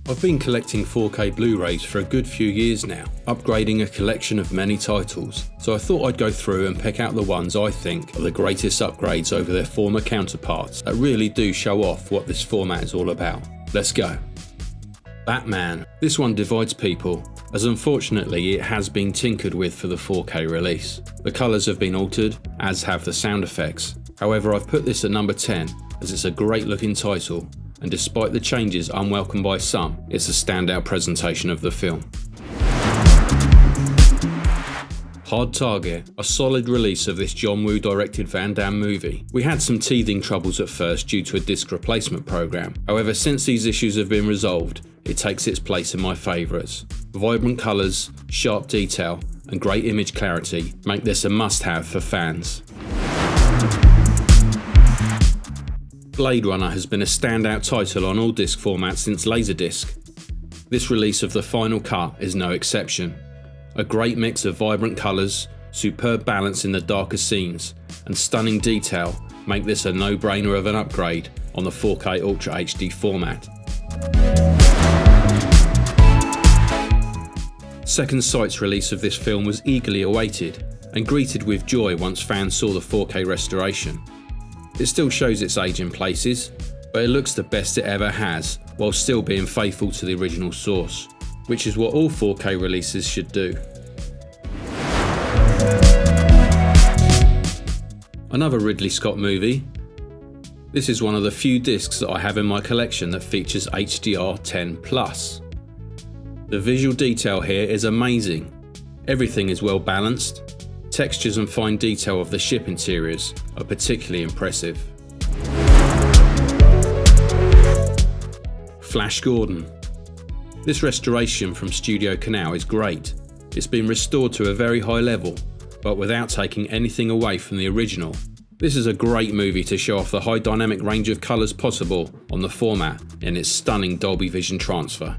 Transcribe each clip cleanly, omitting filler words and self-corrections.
I've been collecting 4K Blu-rays for a good few years now, upgrading a collection of many titles, so I thought I'd go through and pick out the ones I think are the greatest upgrades over their former counterparts that really do show off what this format is all about. Let's go. Batman. This one divides people, as unfortunately it has been tinkered with for the 4K release. The colours have been altered, as have the sound effects. However, I've put this at number 10 as it's a great looking title, and despite the changes unwelcome by some, it's a standout presentation of the film. Hard Target, a solid release of this John Woo directed Van Damme movie. We had some teething troubles at first due to a disc replacement program. However, since these issues have been resolved, it takes its place in my favourites. Vibrant colours, sharp detail, and great image clarity make this a must-have for fans. Blade Runner has been a standout title on all disc formats since Laserdisc. This release of the final cut is no exception. A great mix of vibrant colours, superb balance in the darker scenes, and stunning detail make this a no-brainer of an upgrade on the 4K Ultra HD format. Second Sight's release of this film was eagerly awaited and greeted with joy once fans saw the 4K restoration. It still shows its age in places, but it looks the best it ever has while still being faithful to the original source, which is what all 4K releases should do. Another Ridley Scott movie. This is one of the few discs that I have in my collection that features HDR10+. The visual detail here is amazing. Everything is well balanced. Textures and fine detail of the ship interiors are particularly impressive. Flash Gordon. This restoration from Studio Canal is great. It's been restored to a very high level, but without taking anything away from the original. This is a great movie to show off the high dynamic range of colours possible on the format in its stunning Dolby Vision transfer.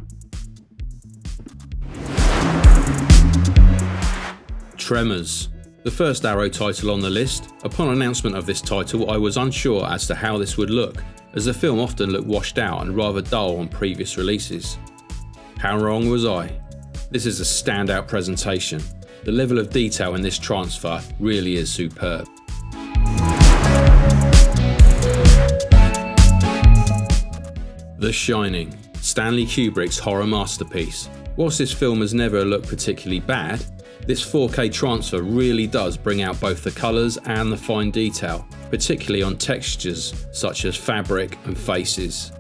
Tremors. The first Arrow title on the list. Upon announcement of this title, I was unsure as to how this would look, as the film often looked washed out and rather dull on previous releases. How wrong was I? This is a standout presentation. The level of detail in this transfer really is superb. The Shining, Stanley Kubrick's horror masterpiece. Whilst this film has never looked particularly bad, this 4K transfer really does bring out both the colours and the fine detail, particularly on textures such as fabric and faces.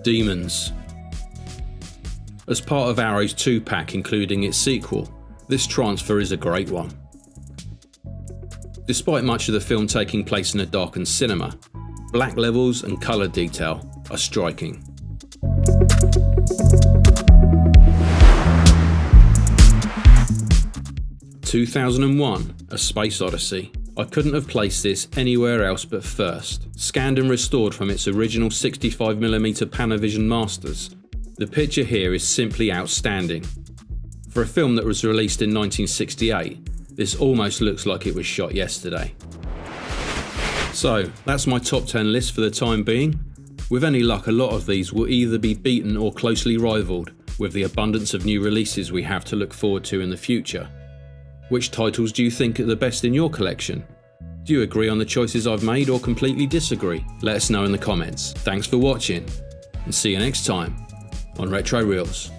Demons. As part of Arrow's 2-pack including its sequel, this transfer is a great one. Despite much of the film taking place in a darkened cinema, black levels and colour detail are striking. 2001, A Space Odyssey. I couldn't have placed this anywhere else but first. Scanned and restored from its original 65mm Panavision Masters, the picture here is simply outstanding. For a film that was released in 1968, this almost looks like it was shot yesterday. So, that's my top 10 list for the time being. With any luck, a lot of these will either be beaten or closely rivaled with the abundance of new releases we have to look forward to in the future. Which titles do you think are the best in your collection? Do you agree on the choices I've made or completely disagree? Let us know in the comments. Thanks for watching, and see you next time on Retro Reels.